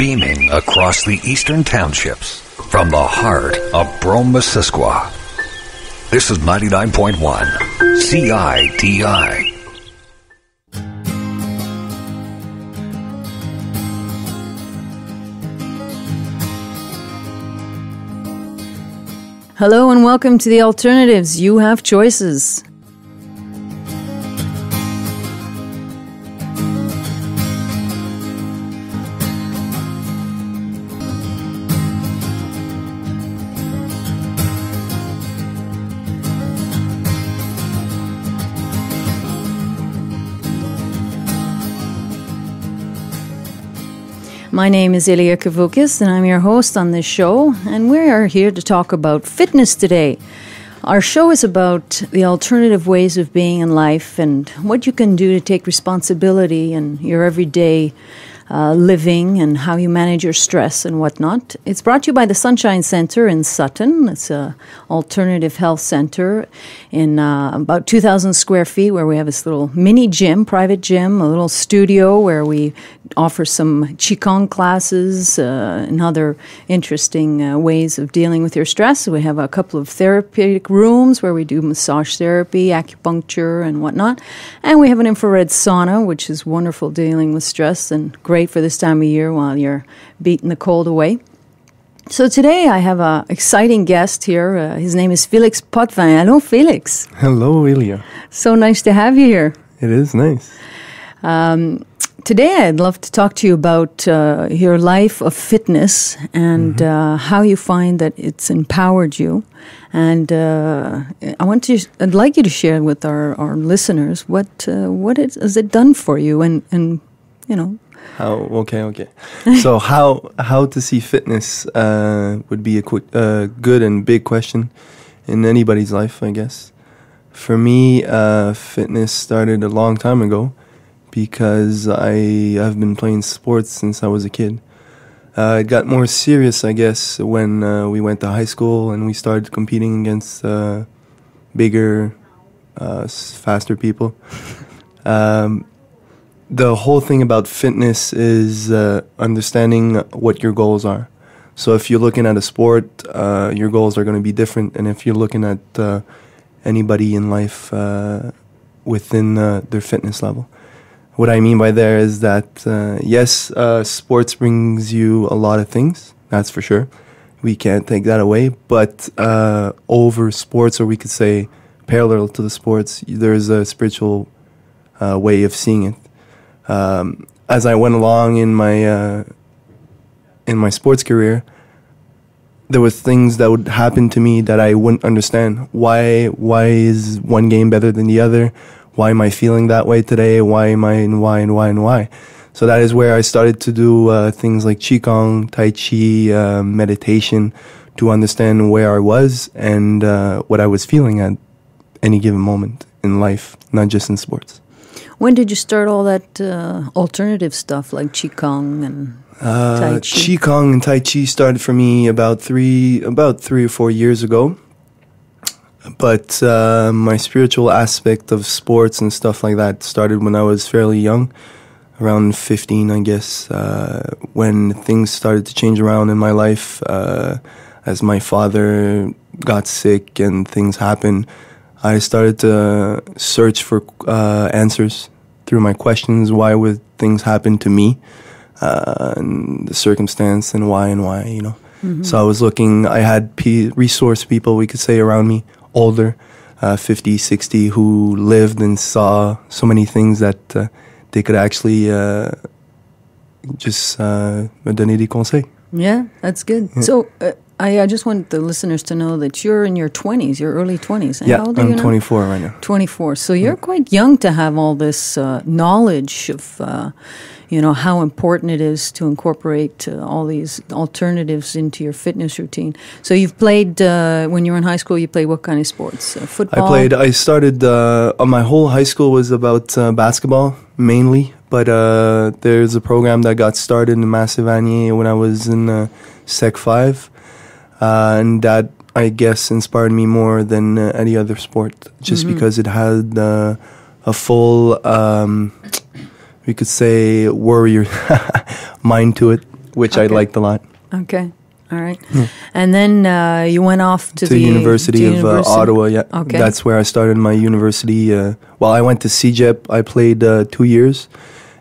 beaming across the eastern townships from the heart of Brome-Missisquoi. This is 99.1 CIDI. Hello and welcome to The Alternatives. You have choices. My name is Ilya Kavukis, and I'm your host on this show, and we are here to talk about fitness today. Our show is about the alternative ways of being in life and what you can do to take responsibility in your everyday living and how you manage your stress and whatnot. It's brought to you by the Sunshinecenter in Sutton. It's an alternative health center in about 2,000 square feet where we have this little mini gym, private gym, a little studio where we offer some Qigong classes and other interesting ways of dealing with your stress. We have a couple of therapeutic rooms where we do massage therapy, acupuncture, and whatnot. And we have an infrared sauna, which is wonderful dealing with stress and great for this time of year while you're beating the cold away. So today I have an exciting guest here. His name is Felix Potvin. Hello, Felix. Hello, Ilya. So nice to have you here. It is nice. Today I'd love to talk to you about your life of fitness and how you find that it's empowered you. And I'd like you to share with our listeners what has it done for you and you know. Okay. So how to see fitness would be a good and big question in anybody's life, I guess. For me, fitness started a long time ago because I've been playing sports since I was a kid. It got more serious, I guess, when we went to high school and we started competing against bigger, faster people. The whole thing about fitness is understanding what your goals are. So if you're looking at a sport, your goals are going to be different. And if you're looking at anybody in life within their fitness level. What I mean by there is that, yes, sports brings you a lot of things. That's for sure. We can't take that away. But over sports, or we could say parallel to the sports, there's a spiritual way of seeing it. As I went along in my sports career, there were things that would happen to me that I wouldn't understand. Why is one game better than the other? Why am I feeling that way today? Why am I and why? So that is where I started to do things like Qigong, Tai Chi, meditation to understand where I was and what I was feeling at any given moment in life, not just in sports. When did you start all that alternative stuff like Qigong and Tai Chi? Qigong and Tai Chi started for me about 3 or 4 years ago. But my spiritual aspect of sports and stuff like that started when I was fairly young, around 15, I guess, when things started to change around in my life. As my father got sick and things happened, I started to search for answers through my questions. Why would things happen to me? And the circumstance and why, you know. Mm-hmm. So I was looking, I had resource people, we could say, around me, older, 50, 60, who lived and saw so many things that they could actually just me donner des conseils. Yeah, that's good. Yeah. So I just want the listeners to know that you're in your 20s, your early 20s. Yeah, how old are you now? 24 right now. 24. So you're quite young to have all this knowledge of, how important it is to incorporate all these alternatives into your fitness routine. So you've played, when you were in high school, you played what kind of sports? Football? I started, my whole high school was about basketball, mainly. But there's a program that got started in Massivanier when I was in Sec 5. And that, I guess, inspired me more than any other sport, just because it had a full, we could say, warrior mind to it. which I liked a lot. Okay. All right. And then you went off to the University of Ottawa. Yeah. Okay. That's where I started my university. I went to CEGEP. I played 2 years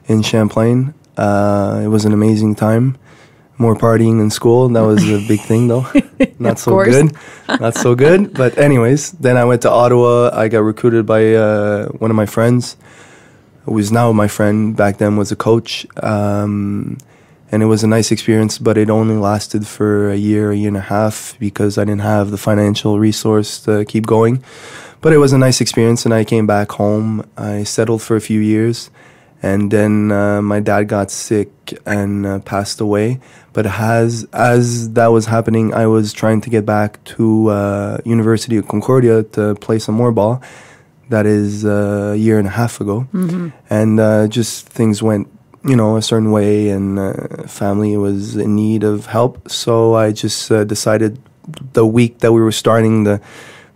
in Champlain. It was an amazing time. More partying in school. That was a big thing, though. Not so good. Not so good. But anyways, then I went to Ottawa. I got recruited by one of my friends, who is now my friend. Back then was a coach. And it was a nice experience, but it only lasted for a year and a half because I didn't have the financial resource to keep going. But it was a nice experience, and I came back home. I settled for a few years, and then my dad got sick and passed away. But as that was happening, I was trying to get back to University of Concordia to play some more ball. That is a year and a half ago. Mm-hmm. And just things went a certain way, and family was in need of help. So I just decided the week that we were starting the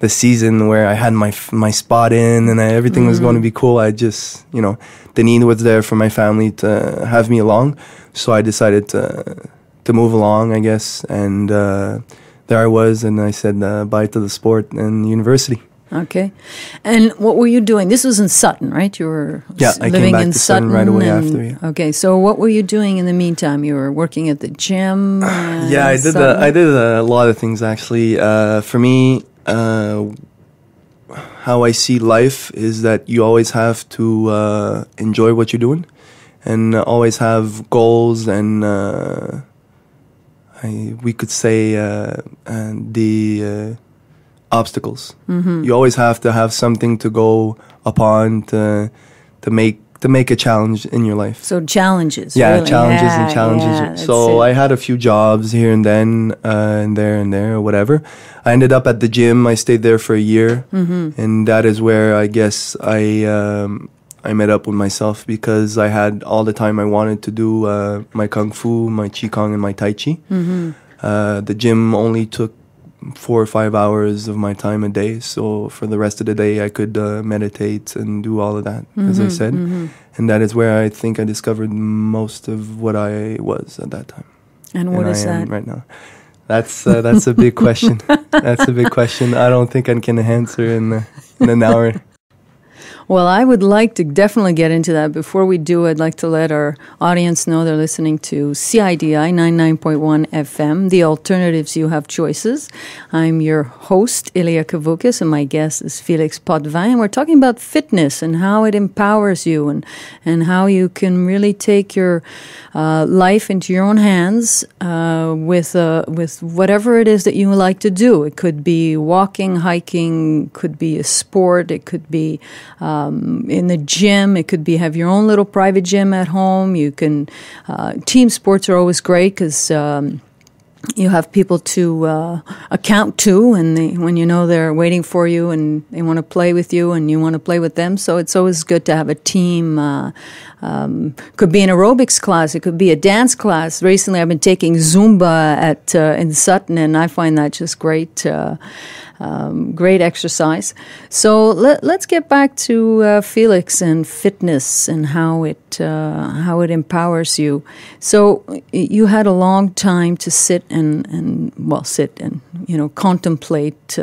season, where I had my spot in and everything was going to be cool, I just, the need was there for my family to have me along. So I decided to move along, I guess. And there I was, and I said bye to the sport and university. Okay. And what were you doing? This was in Sutton, right? You were I living came back in to Sutton right away after. Yeah. Okay. So what were you doing in the meantime? You were working at the gym? Yeah, I did a lot of things, actually. For me, how I see life is that you always have to enjoy what you're doing and always have goals and we could say the obstacles. Mm-hmm. You always have to have something to go upon to make a challenge in your life. So challenges. Yeah, really. challenges and challenges. Yeah, so I had a few jobs here and then, and there, or whatever. I ended up at the gym. I stayed there for a year, and that is where I guess I met up with myself, because I had all the time I wanted to do my kung fu, my qigong, and my tai chi. Mm-hmm. The gym only took 4 or 5 hours of my time a day, so for the rest of the day I could meditate and do all of that, as I said. And that is where I think I discovered most of what I was at that time. And what is that that right now? That's a big question. That's a big question. I don't think I can answer in an hour. Well, I would like to definitely get into that. Before we do, I'd like to let our audience know they're listening to CIDI 99.1 FM, The Alternatives You Have Choices. I'm your host, Ilia Kavukis, and my guest is Felix Potvin. We're talking about fitness and how it empowers you and how you can really take your life into your own hands with whatever it is that you like to do. It could be walking, hiking, could be a sport, it could be in the gym, it could be have your own little private gym at home. You can team sports are always great because you have people to account to, and when you know they're waiting for you and they want to play with you and you want to play with them. So it's always good to have a team. Could be an aerobics class. It could be a dance class. Recently, I've been taking Zumba in Sutton, and I find that just great. Great exercise. So let's get back to Felix and fitness and how it empowers you. So you had a long time to sit and contemplate,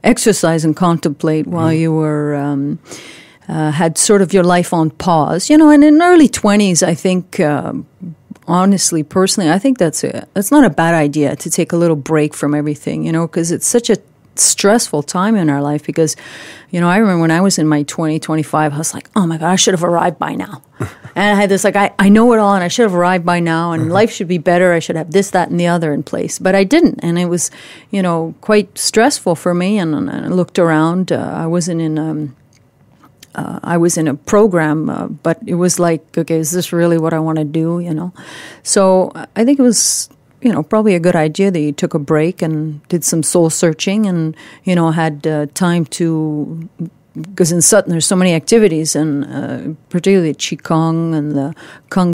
exercise and contemplate while you were had sort of your life on pause. And in early 20s, I think. Honestly, personally, I think that's not a bad idea to take a little break from everything. Because it's such a stressful time in our life, because I remember when I was in my 25, I was like, oh my God, I should have arrived by now. And I had this I know it all, and I should have arrived by now, and life should be better. I should have this, that, and the other in place. But I didn't, and it was quite stressful for me. And I looked around. I was in a program, but it was like, okay, is this really what I want to do? So I think it was probably a good idea that you took a break and did some soul searching and, had time to, because in Sutton there's so many activities, and particularly Qigong and the Kung